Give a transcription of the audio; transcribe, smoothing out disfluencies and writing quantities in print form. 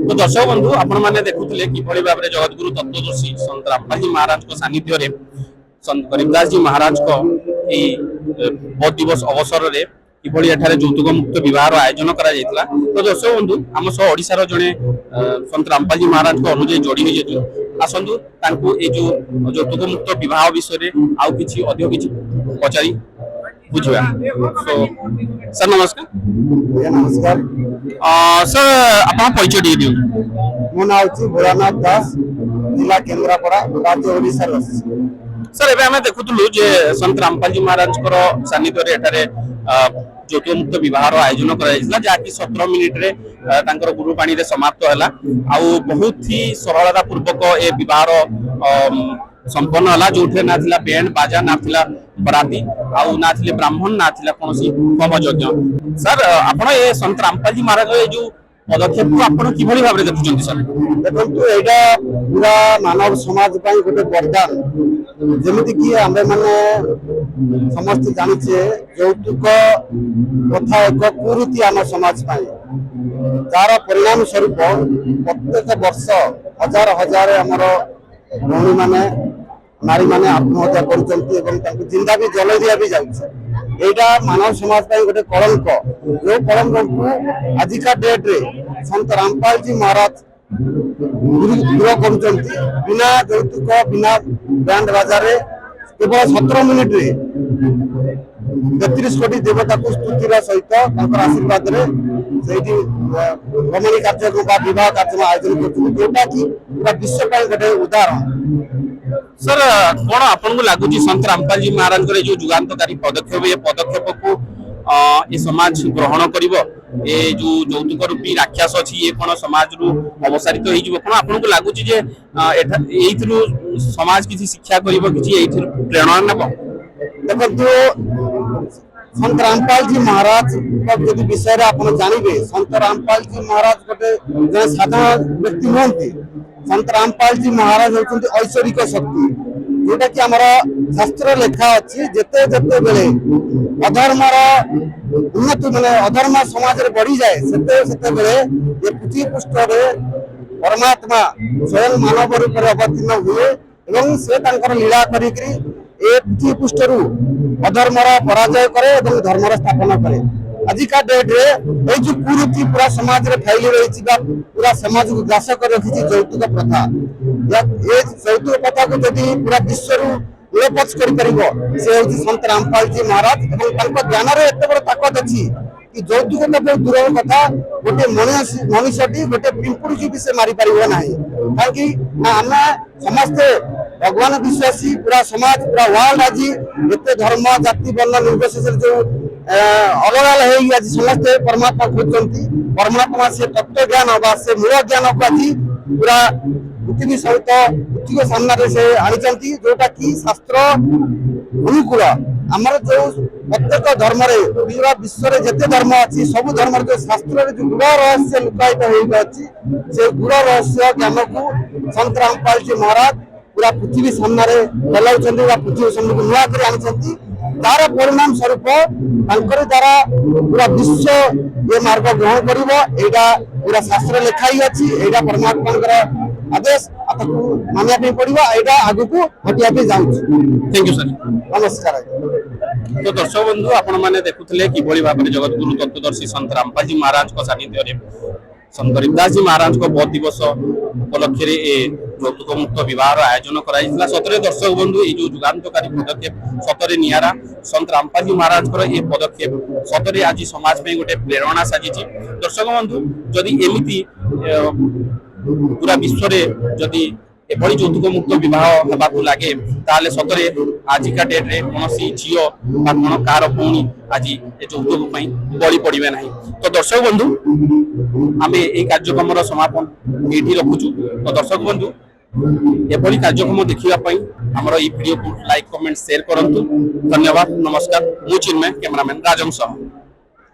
तो दर्शक बंधु आपण मैंने देखुले कि भाव में जगतगुरु तत्वदर्शी संत रामपाल महाराज सानिध्य संत गरीबदास जी महाराज को बहुत दिवस अवसर में किभली एठारे यौतुक मुक्त विवाह आयोजन करा जायतिला। तो दर्शक बंधु आम सह ओडिशार जड़े संत रामपाल जी महाराज को अनुଯାयी जोड़ी हो जातु आसतु तांको ए जो यौतुक मुक्त विवाह विषय आउ किछि अधिक किछि पचारि बुझिबा। सो सर नमस्कार। नमस्कार सर आपण परिचय दे दियो। मो नाम अछि भोलानाथ दास, जिला केंद्रापड़ा, राज्य ओडिशा। सर एबे हमें देखुतलु जे संत रामपाल जी महाराज को सानिध्य रे एठारे यौतुक मुक्त विवाह आयोजन करा जायतिला जाकि 17 मिनिट रे तांकर गुरु पानी रे समाप्त होला आउ बहुत ही सरलता पूर्वक ए विवाह संपन्न होला जोठे ना थिला बैंड बाजा ना थिला बराती आउ ना थिले ब्राह्मण ना थिला कोनोसी होम यज्ञ। सर आपण ए संत रामपाल जी महाराज ए जो पदक्षेप को आपण किभली भाव रे देखुचंती सर? देखंतु एटा पूरा मानव समाज पई गोटे वरदान जेमिति कि आमे माने समस्त जानिछे यौतुक कथा एक कुरीति आम समाज पई तार परिणाम स्वरूप प्रत्येक वर्ष हजार हजार हमर भौणी माने नारी माने आत्महत्या करछंती एवं तांको जिंदा भी जलाई दिया भी जाउछ। एटा मानव समाज पई गोटे कलंक जो कलंक को आजिका डेट रे संत रामपाल जी महाराज दूर करछंती बिना यौतुक बिना बैंड बाजा रे केवल 17 मिनिट रे 33 कोटी देवता को स्तुतिर सहित आशीर्वाद रे सेठी गमनी कार्यक्रम का विवाह कार्यक्रम आयोजन करछंती जोटा कि पूरा विश्व पई गोटे उदाहरण। सर कौन आपन को लागुची संत रामपाल जी महाराज जो जुगान्तकारी पदक्षेप ये पदक्षेप को ये समाज ग्रहण करिवो ए जो यौतुक रूपी राक्षस अछि ये कोन समाज रु अवसारित होई जिवो कोन आपन को लागुची जे एइथरु समाज किछि शिक्षा करिवो किछि एइथरु प्रेरणा नबो? देखो संत रामपाल जी महाराज यदि विषय आप जानवे संत रामपाल जी महाराज गोटे साधारण व्यक्ति नुहति। संत रामपाल जी महाराज होती ऐश्वरिक शक्ति जोटा कि आमर शास्त्र लेखा अच्छी जेते जेते बेले अधर्मर उन्नति माने अधर्म समाज रे बढ़ी जाए सेते सेते बेले ये पृथ्वी पृष्ठ रे परमात्मा स्वयं मानव रूप रे अवतीर्ण हुए एवं से तांकर लीला करी ए पृथ्वी पृष्ठ रु अधर्मर पराजय करे एवं धर्मर स्थापना करे। आजिका डेट रे ए जो कुरीति पूरा समाज रे फैली रही बा पूरा समाज को ग्रास कर रखी यौतुक प्रथा ए यौतुक प्रथा को यदि पूरा विश्व रु उलपच कर परिबो से होची संत रामपाल जी महाराज एवं तांको ज्ञान रे एते बड़ ताकत अछि कि यौतुक तो दूर कथा गोटे मनुष्यटी गोटे पिंपुड़ी की भी से मारी परिबो नाही काकि आमे समस्त भगवान विश्वासी पूरा समाज पूरा वर्ल्ड आज एते धर्म जाति वर्ण निर्विशेष जो अलग है आज समस्ते परमात्मा खोजती परमात्मा से तत्व ज्ञान बा से मूल ज्ञान को आज पूरा पृथ्वी सहित पृथ्वी सामने से आनी जोटा कि शास्त्र अनुकूल आमर जो प्रत्येक धर्म पूरा विश्व में जिते धर्म अच्छी सब धर्म जो शास्त्र जो गुड़ रहस्य लुकायित हो गुड़ रहस्य ज्ञान को संत रामपाल जी महाराज पूरा पृथ्वी सामने चलाउछंती पृथ्वी सामने को नुआ कर आनी तार परिणाम स्वरूप द्वारा पूरा विश्व ये मार्ग ग्रहण करा पूरा शास्त्र लिखाई अच्छी यहाँ परमात्मा आदेश मानिया पड़ा यहाँ आगु को हटिया जाऊँ। Thank you sir. नमस्कार। तो दर्शक बंधु आपण मैंने देखुले किभली भाव में जगतगुरु तत्वदर्शी संत रामपाल जी महाराज को सानिध्य संत गरीबदास जी महाराज को बहुत दिवस उपलक्ष्य यौतुक मुक्त विवाह आयोजन कराइला। सतरे दर्शक बंधु ये जो जुगान्तकारी पदक्षेप सतरे नियारा संत रामपाल जी महाराज को ये पदक्षेप सतरे आज समाज में गोटे प्रेरणा साजी। दर्शक बंधु जदि एमिति पूरा विश्व रे जदि एभली यौतुक मुक्त विवाह हेबाकु लागे ताले सतरे आजिका डेट रे कोनोसी झियो बा कोन कार भौणी आज ए यौतुक पई बळी पड़िबे नाही। तो दर्शक बंधु आमे ए कार्यक्रम रो समापन एठी रखुछु। तो दर्शक बंधु एभली कार्यक्रम देखिबा पई हमरो ई वीडियो को लाइक कमेंट शेयर करंतु। धन्यवाद। नमस्कार। मु चिन्मय कैमरामैन राजम सह।